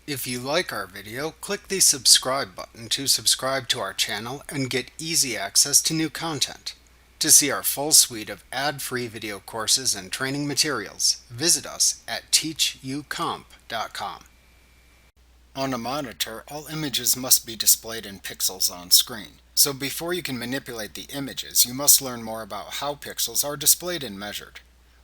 If you like our video, click the subscribe button to subscribe to our channel and get easy access to new content. To see our full suite of ad-free video courses and training materials, visit us at teachucomp.com. On a monitor, all images must be displayed in pixels on screen. So before you can manipulate the images, you must learn more about how pixels are displayed and measured.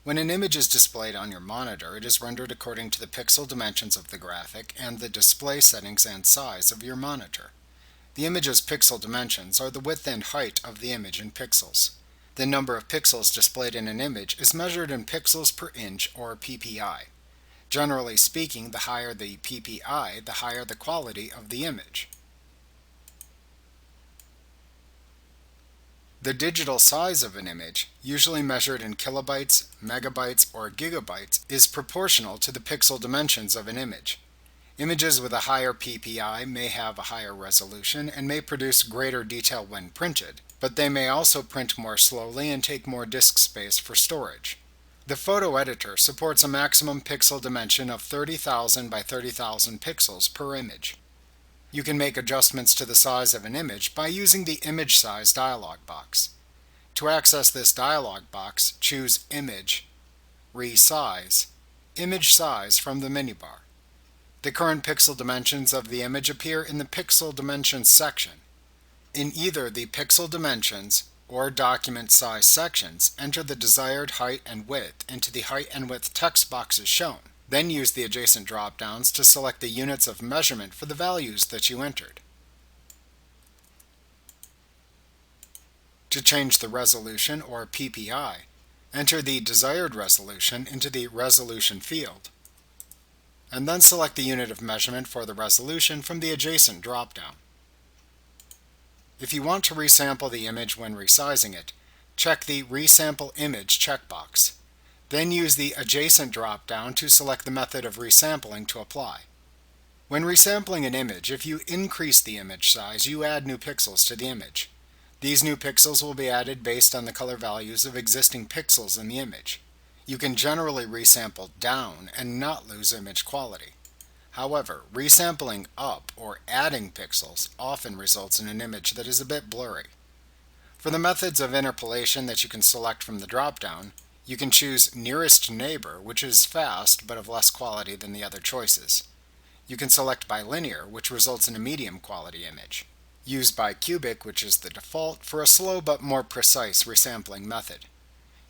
When an image is displayed on your monitor, it is rendered according to the pixel dimensions of the graphic and the display settings and size of your monitor. The image's pixel dimensions are the width and height of the image in pixels. The number of pixels displayed in an image is measured in pixels per inch or ppi. Generally speaking, the higher the ppi, the higher the quality of the image. The digital size of an image, usually measured in kilobytes, megabytes, or gigabytes, is proportional to the pixel dimensions of an image. Images with a higher ppi may have a higher resolution and may produce greater detail when printed, but they may also print more slowly and take more disk space for storage. The photo editor supports a maximum pixel dimension of 30,000 by 30,000 pixels per image. You can make adjustments to the size of an image by using the Image Size dialog box. To access this dialog box, choose Image, Resize, Image Size from the menu bar. The current pixel dimensions of the image appear in the Pixel Dimensions section. In either the Pixel Dimensions or Document Size sections, enter the desired height and width into the height and width text boxes shown. Then use the adjacent drop-downs to select the units of measurement for the values that you entered. To change the resolution or PPI, enter the desired resolution into the Resolution field, and then select the unit of measurement for the resolution from the adjacent drop-down. If you want to resample the image when resizing it, check the Resample Image checkbox. Then use the Adjacent drop-down to select the method of resampling to apply. When resampling an image, if you increase the image size, you add new pixels to the image. These new pixels will be added based on the color values of existing pixels in the image. You can generally resample down and not lose image quality. However, resampling up or adding pixels often results in an image that is a bit blurry. For the methods of interpolation that you can select from the drop-down, you can choose Nearest Neighbor, which is fast but of less quality than the other choices. You can select Bilinear, which results in a medium quality image. Use Bicubic, which is the default, for a slow but more precise resampling method.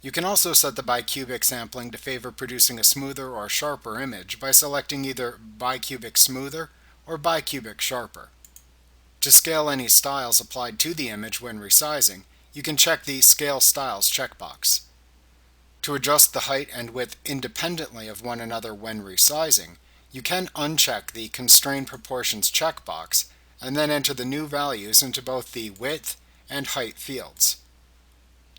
You can also set the bicubic sampling to favor producing a smoother or sharper image by selecting either bicubic smoother or bicubic sharper. To scale any styles applied to the image when resizing, you can check the Scale Styles checkbox. To adjust the height and width independently of one another when resizing, you can uncheck the Constrain Proportions checkbox and then enter the new values into both the width and height fields.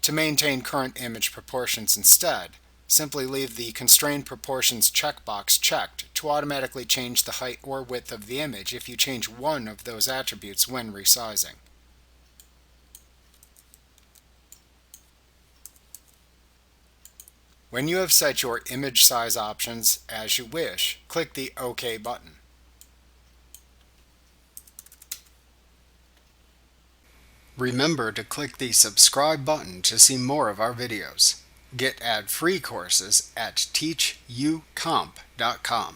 To maintain current image proportions instead, simply leave the Constrain Proportions checkbox checked to automatically change the height or width of the image if you change one of those attributes when resizing. When you have set your image size options as you wish, click the OK button. Remember to click the subscribe button to see more of our videos. Get ad-free courses at teachucomp.com.